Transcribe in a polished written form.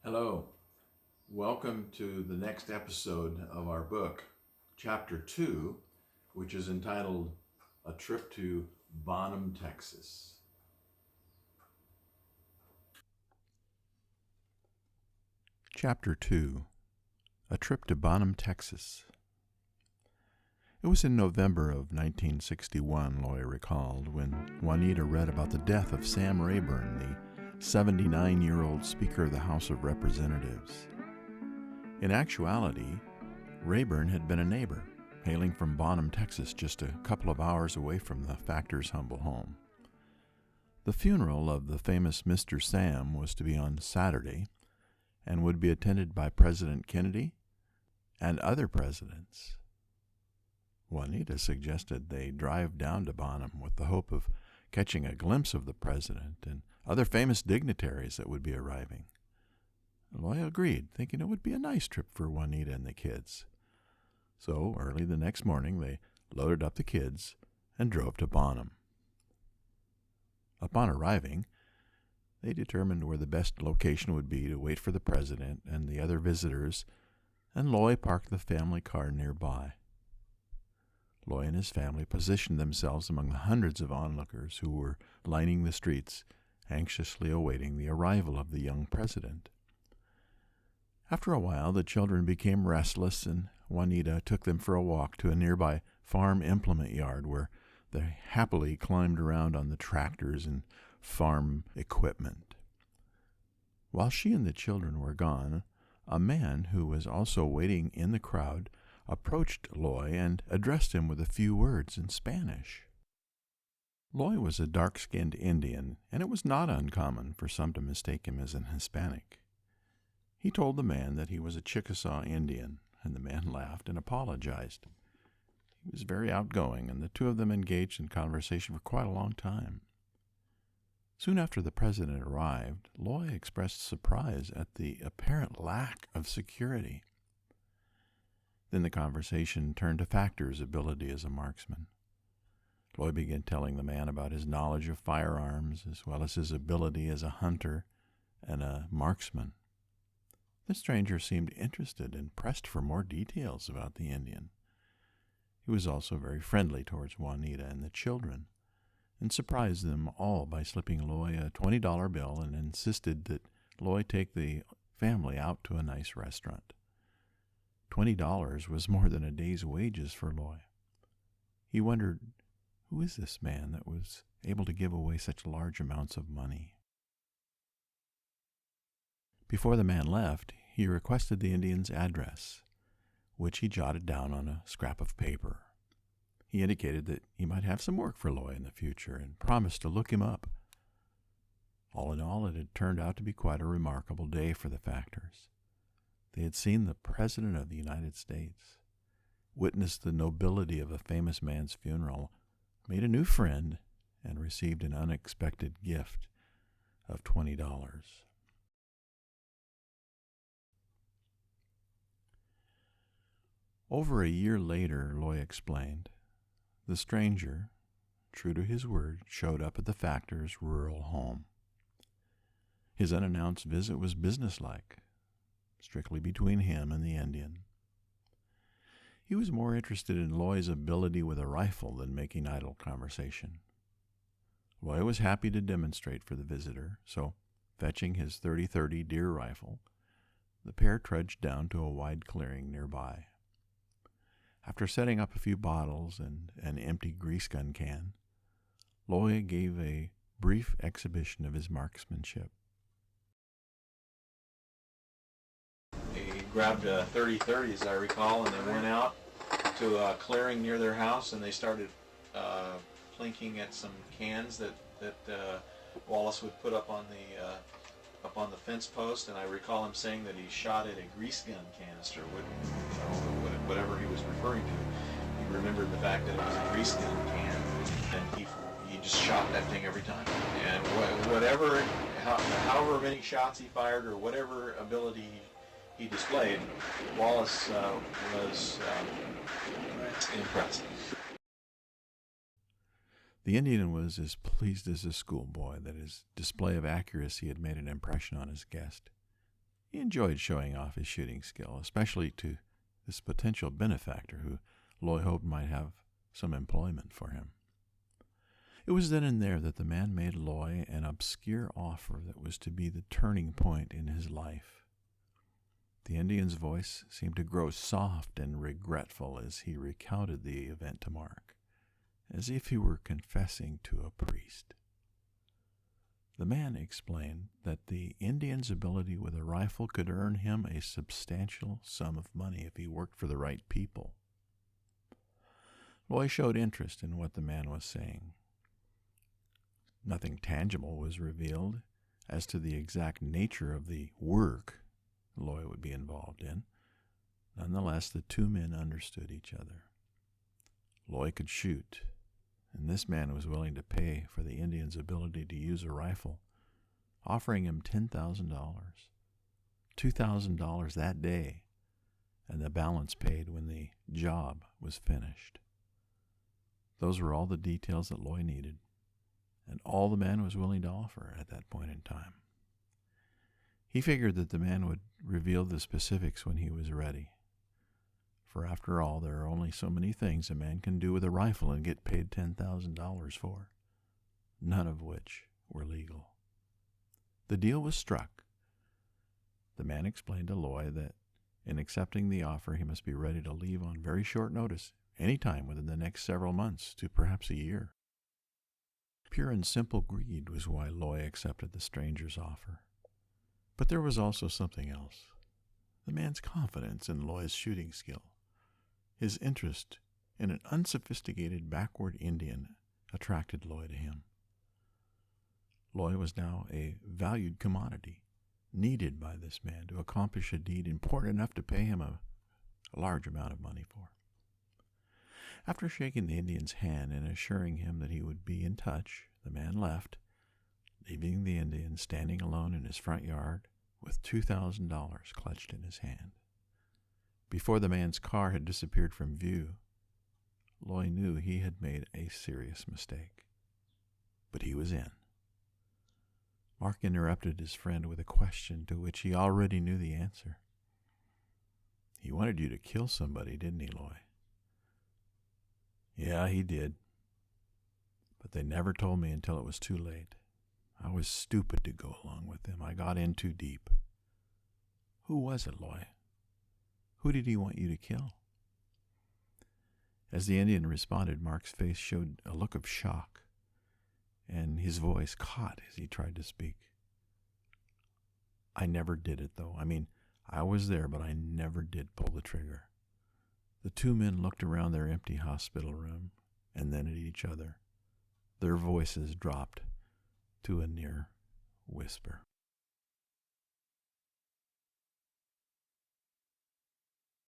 Hello. Welcome to the next episode of our book, Chapter 2, which is entitled A Trip to Bonham, Texas. Chapter 2, A Trip to Bonham, Texas. It was in November of 1961, Loy recalled, when Juanita read about the death of Sam Rayburn, the 79-year-old Speaker of the House of Representatives. In actuality, Rayburn had been a neighbor, hailing from Bonham, Texas, just a couple of hours away from the Factor's humble home. The funeral of the famous Mr. Sam was to be on Saturday and would be attended by President Kennedy and other presidents. Juanita suggested they drive down to Bonham with the hope of catching a glimpse of the president and other famous dignitaries that would be arriving. Loy agreed, thinking it would be a nice trip for Juanita and the kids. So early the next morning they loaded up the kids and drove to Bonham. Upon arriving, they determined where the best location would be to wait for the president and the other visitors, and Loy parked the family car nearby. Loy and his family positioned themselves among the hundreds of onlookers who were lining the streets, anxiously awaiting the arrival of the young president. After a while, the children became restless, and Juanita took them for a walk to a nearby farm implement yard where they happily climbed around on the tractors and farm equipment. While she and the children were gone, a man who was also waiting in the crowd approached Loy and addressed him with a few words in Spanish. Loy was a dark-skinned Indian, and it was not uncommon for some to mistake him as an Hispanic. He told the man that he was a Chickasaw Indian, and the man laughed and apologized. He was very outgoing, and the two of them engaged in conversation for quite a long time. Soon after the president arrived, Loy expressed surprise at the apparent lack of security. Then the conversation turned to Factor's ability as a marksman. Loy began telling the man about his knowledge of firearms, as well as his ability as a hunter and a marksman. The stranger seemed interested and pressed for more details about the Indian. He was also very friendly towards Juanita and the children, and surprised them all by slipping Loy a $20 bill and insisted that Loy take the family out to a nice restaurant. $20 was more than a day's wages for Loy. He wondered, who is this man that was able to give away such large amounts of money? Before the man left, he requested the Indian's address, which he jotted down on a scrap of paper. He indicated that he might have some work for Loy in the future and promised to look him up. All in all, it had turned out to be quite a remarkable day for the Factors. They had seen the President of the United States, witnessed the nobility of a famous man's funeral, made a new friend, and received an unexpected gift of $20. Over a year later, Loy explained, the stranger, true to his word, showed up at the Factor's rural home. His unannounced visit was businesslike, strictly between him and the Indian. He was more interested in Loy's ability with a rifle than making idle conversation. Loy was happy to demonstrate for the visitor, so, fetching his .30-30 deer rifle, the pair trudged down to a wide clearing nearby. After setting up a few bottles and an empty grease gun can, Loy gave a brief exhibition of his marksmanship. They grabbed a .30-30, as I recall, and they went out to a clearing near their house, and they started plinking at some cans that Wallace would put up on the fence post, and I recall him saying that he shot at a grease gun canister, whatever he was referring to. He remembered the fact that it was a grease gun can, and he just shot that thing every time. And however many shots he fired or whatever ability he displayed, Wallace was impressed. The Indian was as pleased as a schoolboy that his display of accuracy had made an impression on his guest. He enjoyed showing off his shooting skill, especially to this potential benefactor who Loy hoped might have some employment for him. It was then and there that the man made Loy an obscure offer that was to be the turning point in his life. The Indian's voice seemed to grow soft and regretful as he recounted the event to Mark, as if he were confessing to a priest. The man explained that the Indian's ability with a rifle could earn him a substantial sum of money if he worked for the right people. Loy showed interest in what the man was saying. Nothing tangible was revealed as to the exact nature of the work Loy would be involved in. Nonetheless, the two men understood each other. Loy could shoot, and this man was willing to pay for the Indian's ability to use a rifle, offering him $10,000, $2,000 that day, and the balance paid when the job was finished. Those were all the details that Loy needed, and all the man was willing to offer at that point in time. He figured that the man would reveal the specifics when he was ready. For after all, there are only so many things a man can do with a rifle and get paid $10,000 for, none of which were legal. The deal was struck. The man explained to Loy that in accepting the offer, he must be ready to leave on very short notice, any time within the next several months to perhaps a year. Pure and simple greed was why Loy accepted the stranger's offer. But there was also something else. The man's confidence in Loy's shooting skill. His interest in an unsophisticated backward Indian attracted Loy to him. Loy was now a valued commodity, needed by this man to accomplish a deed important enough to pay him a large amount of money for. After shaking the Indian's hand and assuring him that he would be in touch, the man left, leaving the Indian standing alone in his front yard with $2,000 clutched in his hand. Before the man's car had disappeared from view, Loy knew he had made a serious mistake. But he was in. Mark interrupted his friend with a question to which he already knew the answer. "He wanted you to kill somebody, didn't he, Loy?" "Yeah, he did. But they never told me until it was too late. I was stupid to go along with them. I got in too deep." "Who was it, Loy? Who did he want you to kill?" As the Indian responded, Mark's face showed a look of shock, and his voice caught as he tried to speak. "I never did it, though. I was there, but I never did pull the trigger." The two men looked around their empty hospital room and then at each other. Their voices dropped to a near whisper.